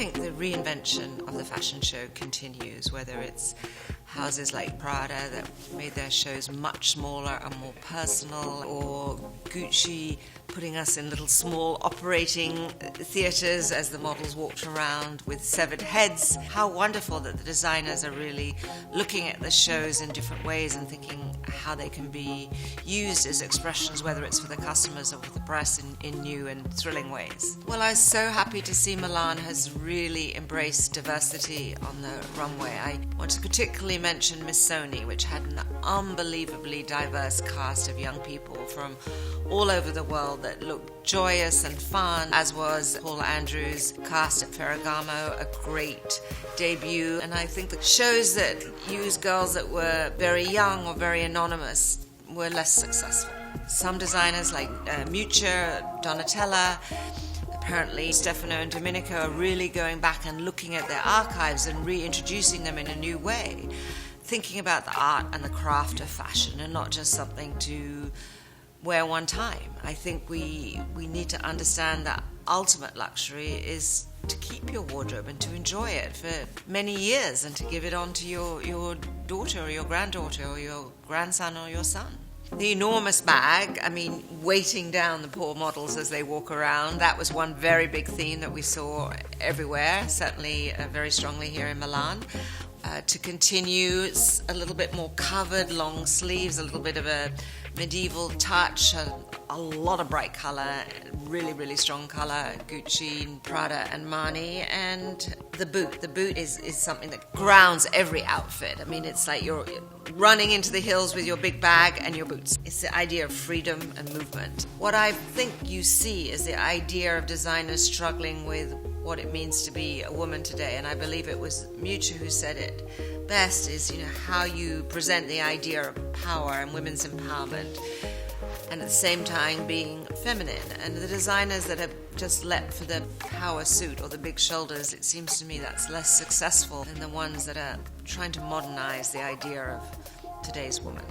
think the reinvention of the fashion show continues, whether it's houses like Prada that made their shows much smaller and more personal, or Gucci putting us in little small operating theatres as the models walked around with severed heads. How wonderful that the designers are really looking at the shows in different ways and thinking how they can be used as expressions, whether it's for the customers or for the press, in new and thrilling ways. Well, I was so happy to see Milan has really embraced diversity on the runway. I want to particularly mention MISSONI, which had an unbelievably diverse cast of young people from all over the world that looked joyous and fun, as was Paul Andrews' cast at Ferragamo, a great debut. And I think the shows that used girls that were very young or very anonymous were less successful. Some designers like Miuccia, Donatella, apparently Stefano and Domenico are really going back and looking at their archives and reintroducing them in a new way, thinking about the art and the craft of fashion and not just something to wear one time. I think we need to understand that ultimate luxury is to keep your wardrobe and to enjoy it for many years and to give it on to your daughter or your granddaughter or your grandson or your son. The enormous bag, weighting down the poor models as they walk around, that was one very big theme that we saw everywhere, certainly very strongly here in Milan. To continue, it's a little bit more covered, long sleeves, a little bit of a medieval touch, a lot of bright color, really, really strong color, Gucci, Prada and Marni, and the boot. The boot is something that grounds every outfit. It's like you're running into the hills with your big bag and your boots. It's the idea of freedom and movement. What I think you see is the idea of designers struggling with what it means to be a woman today, and I believe it was Miuccia who said it best, is how you present the idea of power and women's empowerment, and at the same time being feminine. And the designers that have just leapt for the power suit or the big shoulders, it seems to me that's less successful than the ones that are trying to modernize the idea of today's woman.